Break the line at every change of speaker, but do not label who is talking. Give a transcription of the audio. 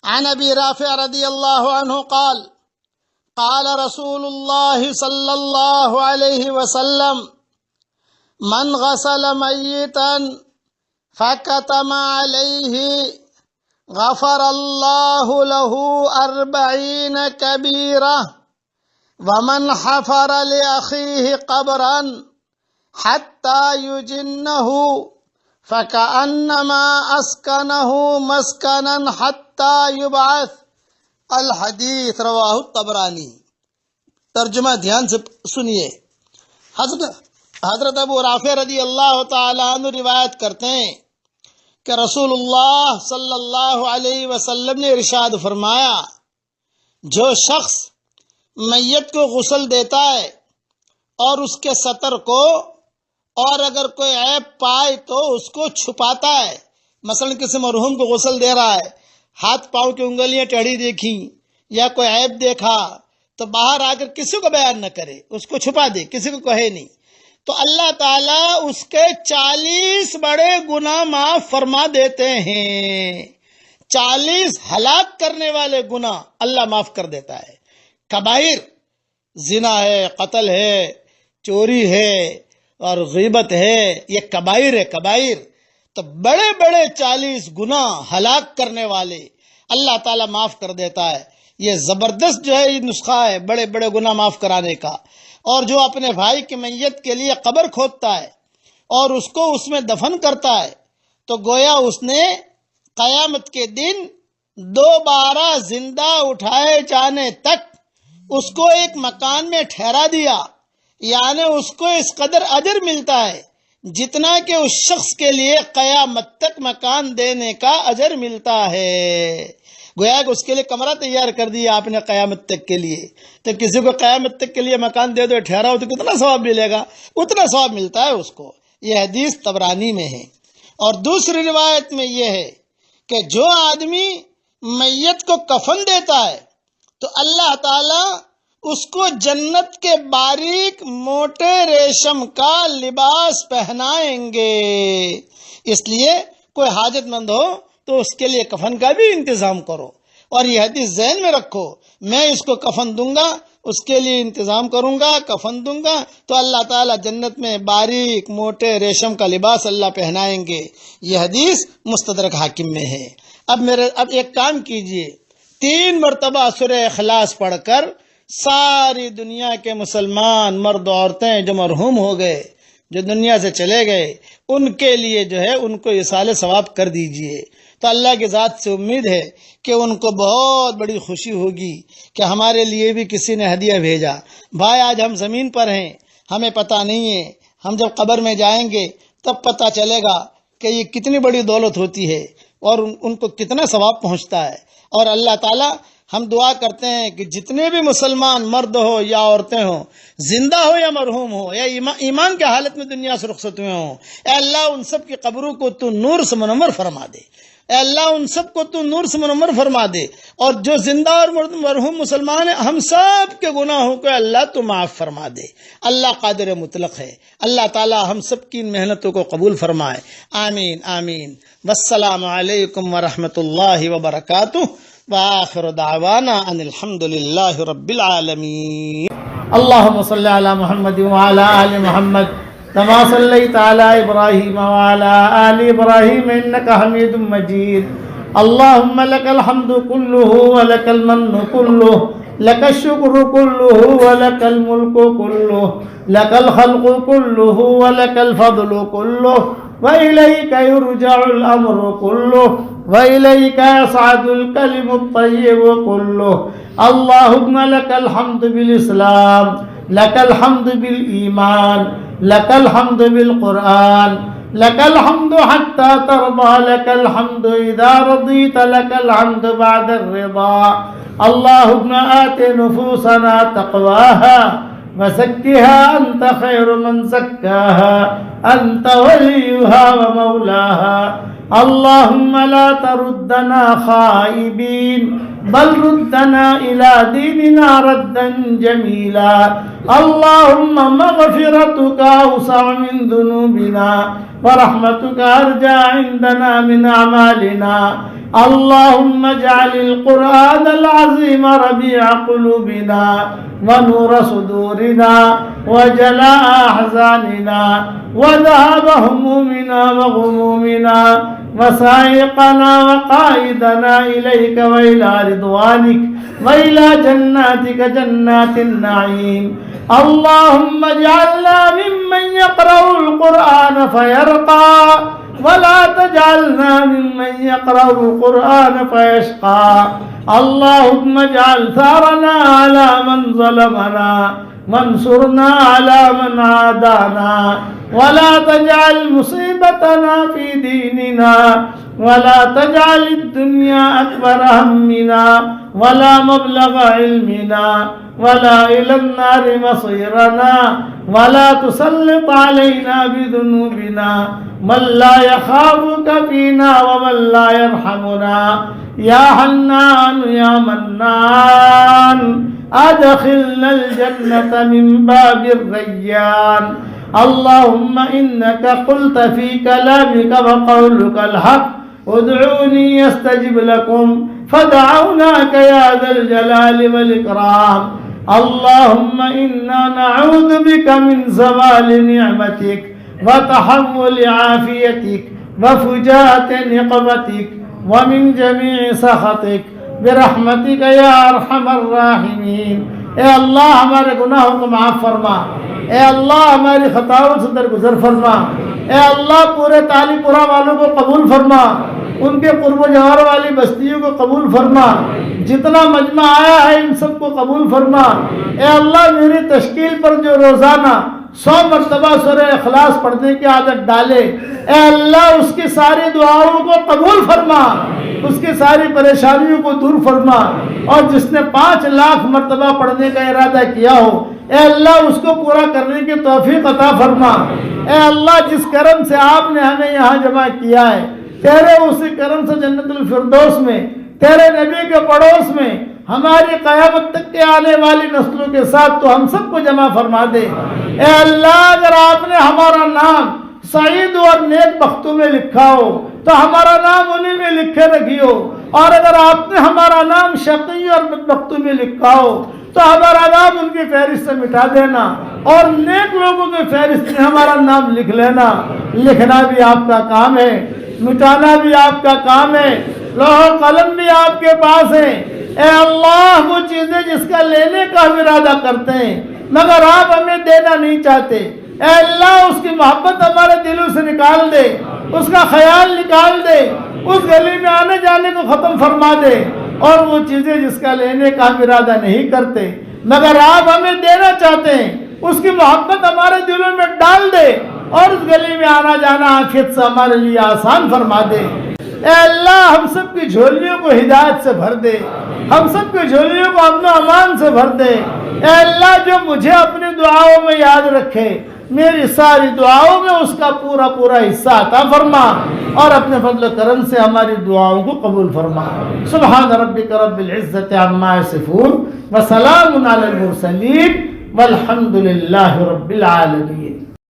عن ابي رافع رضي الله عنه قال قال رسول الله صلى الله عليه وسلم من غسل ميتا فكتم عليه غفر الله له 40 كبيرة ومن حفر لأخيه قبرا حتى يجنه فكأنما أسكنه مسكنا حتى يبعث الحدیث رواہ الطبرانی۔ ترجمہ دھیان سے سنیے۔ حضرت ابو رافع رضی اللہ تعالیٰ عنہ روایت کرتے ہیں کہ رسول اللہ صلی اللہ علیہ وسلم نے ارشاد فرمایا، جو شخص میت کو غسل دیتا ہے اور اس کے سطر کو، اور اگر کوئی عیب پائے تو اس کو چھپاتا ہے، مثلا کسی مرحوم کو غسل دے رہا ہے، ہاتھ پاؤں کی انگلیاں ٹیڑھی دیکھی یا کوئی عیب دیکھا تو باہر آ کر کسی کو بیان نہ کرے، اس کو چھپا دے، کسی کو کہے نہیں، تو اللہ تعالیٰ اس کے 40 بڑے گناہ معاف فرما دیتے ہیں۔ 40 ہلاک کرنے والے گناہ اللہ معاف کر دیتا ہے۔ کبائر، زنا ہے، قتل ہے، چوری ہے اور غیبت ہے، یہ کبائر ہے، کبائر۔ تو بڑے بڑے 40 گناہ ہلاک کرنے والے اللہ تعالیٰ معاف کر دیتا ہے۔ یہ زبردست جو ہے یہ نسخہ ہے بڑے بڑے گناہ معاف کرانے کا۔ اور جو اپنے بھائی کی میت کے لیے قبر کھودتا ہے اور اس کو اس میں دفن کرتا ہے تو گویا اس نے قیامت کے دن دوبارہ زندہ اٹھائے جانے تک اس کو ایک مکان میں ٹھہرا دیا، یعنی اس کو اس قدر اجر ملتا ہے جتنا کہ اس شخص کے لیے قیامت تک مکان دینے کا اجر ملتا ہے۔ گویا کہ اس کے لیے کمرہ تیار کر دیا آپ نے قیامت تک کے لیے، تو کسی کو قیامت تک کے لیے مکان دے دو، ٹھہراؤ، تو کتنا ثواب ملے گا؟ اتنا ثواب ملتا ہے اس کو۔ یہ حدیث طبرانی میں ہے۔ اور دوسری روایت میں یہ ہے کہ جو آدمی میت کو کفن دیتا ہے تو اللہ تعالیٰ اس کو جنت کے باریک موٹے ریشم کا لباس پہنائیں گے۔ اس لیے کوئی حاجت مند ہو تو اس کے لیے کفن کا بھی انتظام کرو، اور یہ حدیث ذہن میں رکھو، میں اس کو کفن دوں گا، اس کے لیے انتظام کروں گا، کفن دوں گا تو اللہ تعالیٰ جنت میں باریک موٹے ریشم کا لباس اللہ پہنائیں گے۔ یہ حدیث مستدرک حاکم میں ہے۔ اب ایک کام کیجئے، 3 مرتبہ سورہ اخلاص پڑھ کر ساری دنیا کے مسلمان مرد و عورتیں جو مرحوم ہو گئے، جو دنیا سے چلے گئے، ان کے لیے جو ہے ان کو ایصال ثواب کر دیجئے۔ تو اللہ کی ذات سے امید ہے کہ ان کو بہت بڑی خوشی ہوگی کہ ہمارے لیے بھی کسی نے ہدیہ بھیجا۔ بھائی آج ہم زمین پر ہیں، ہمیں پتہ نہیں ہے، ہم جب قبر میں جائیں گے تب پتہ چلے گا کہ یہ کتنی بڑی دولت ہوتی ہے اور ان کو کتنا ثواب پہنچتا ہے۔ اور اللہ تعالیٰ ہم دعا کرتے ہیں کہ جتنے بھی مسلمان مرد ہو یا عورتیں ہوں، زندہ ہو یا مرحوم ہو یا ایمان کے حالت میں دنیا سے رخصت ہوئے ہوں، اے اللہ ان سب کی قبروں کو تو نور سے منور فرما دے، اے اللہ ان سب کو تو نور سے منور فرما دے، اور جو زندہ اور مرحوم مسلمان ہیں ہم سب کے گناہوں کو اللہ تو معاف فرما دے۔ اللہ قادر مطلق ہے، اللہ تعالی ہم سب کی ان محنتوں کو قبول فرمائے، آمین آمین۔ والسلام علیکم ورحمۃ اللہ وبرکاتہ، وآخر دعوانا ان الحمد للہ رب العالمین۔
اللهم صل على محمد وعلى آل محمد كما صليت على إبراهيم وعلى آل إبراهيم إنك حميد مجيد. اللهم لك الحمد كله ولك المن كله، لك الشكر كله ولك الملك كله، لك الخلق كله ولك الفضل كله، وإليك يرجع الأمر كله، وإليك يصعد الكلم الطيب كله. اللهم لك الحمد بالإسلام، لك الحمد بالإيمان، لك الحمد بالقرآن، لك الحمد حتى ترضى، لك الحمد إذا رضيت، لك الحمد بعد الرضا. اللهم آت نفوسنا تقواها وزكها أنت خير من زكاها، أنت وليها ومولاها. اللهم لا تردنا خائبين، بل ردنا إلى ديننا ردا جميلا. اللهم مغفرتك أوسع من ذنوبنا ورحمتك أرجى عندنا من أعمالنا. اللهم اجعل القرآن العظيم ربيع قلوبنا ونور صدورنا وجلاء أحزاننا وذهاب همومنا وغمومنا وسائقنا وقائدنا إليك وإلى رضوانك وإلى جناتك جنات النعيم. اللهم اجعلنا ممن يقرأ القرآن فيرقى ولا تجعلنا ممن يقرأ القرآن فيشقى. اللهم اجعل ثارنا على من ظلمنا وانصرنا على من عادانا ولا تجعل مصيبتنا في ديننا ولا تجعل الدنيا أكبر همنا ولا مبلغ علمنا ولا إلى النار مصيرنا ولا تسلط علينا بذنوبنا من لا يخافك فينا ومن لا يرحمنا. يا حنان يا منان أدخلنا الجنة من باب الريان. اللهم إنك قلت في كلامك وقولك الحق ادعوني يستجب لكم فدعوناك يا ذا الجلال والإكرام. اللهم إنا نعوذ بك من زوال نعمتك وتحول عافيتك وفجاءة نقمتك ومن جميع سخطك برحمتك یا ارحم الراحمین. اے اللہ ہمارے گناہوں کو معاف فرما. اے اللہ ہماری خطاؤں سے درگزر فرما. اے اللہ پورے تالی پورا والوں کو قبول فرما. ان کے قرب و جوار والی بستیوں کو قبول فرما. جتنا مجمع آیا ہے ان سب کو قبول فرما. اے اللہ میری تشکیل پر جو روزانہ 100 مرتبہ سورہ اخلاص پڑھنے کی عادت ڈالے, اے اللہ اس کی ساری دعاؤں کو قبول فرما, اس کی ساری پریشانیوں کو دور فرما. اور جس نے 5 لاکھ مرتبہ پڑھنے کا ارادہ کیا ہو, اے اللہ اس کو پورا کرنے کی توفیق عطا فرما. اے اللہ جس کرم سے آپ نے ہمیں یہاں جمع کیا ہے, تیرے اسی کرم سے جنت الفردوس میں تیرے نبی کے پڑوس میں ہماری قیامت تک کے آنے والی نسلوں کے ساتھ تو ہم سب کو جمع فرما دے. اے اللہ اگر آپ نے ہمارا نام سعید اور نیک بختوں میں لکھا ہو تو ہمارا نام انہیں میں لکھے رکھیو, اور اگر آپ نے ہمارا نام شقی اور بدبختوں میں لکھا ہو تو ہمارا نام ان کی فہرست سے مٹا دینا, اور نیک لوگوں کی فہرست میں ہمارا نام لکھ لینا. لکھنا بھی آپ کا کام ہے, مٹانا بھی آپ کا کام ہے, لوح و قلم بھی آپ کے پاس ہے. اے اللہ وہ چیزیں جس کا لینے کا ہم ارادہ کرتے ہیں مگر آپ ہمیں دینا نہیں چاہتے, اے اللہ اس کی محبت ہمارے دلوں سے نکال دے, اس کا خیال نکال دے, اس گلی میں آنے جانے کو ختم فرما دے. اور وہ چیزیں جس کا لینے کا ہم ارادہ نہیں کرتے مگر آپ ہمیں دینا چاہتے ہیں, اس کی محبت ہمارے دلوں میں ڈال دے, اور اس گلی میں آنا جانا عافیت سے ہمارے لیے آسان فرما دے. اے اللہ ہم سب کی جھولیوں کو ہدایت سے بھر دے, ہم سب کی جھولیوں کو امن و امان سے بھر دے. اے اللہ جو مجھے اپنی دعاؤں میں یاد رکھے میری ساری دعاؤں میں اس کا پورا پورا حصہ عطا فرما, اور اپنے فضل و کرم سے ہماری دعاؤں کو قبول فرما. سبحان ربک رب العزت عما یصفون وسلام علی المرسلین والحمد للہ رب العالمین.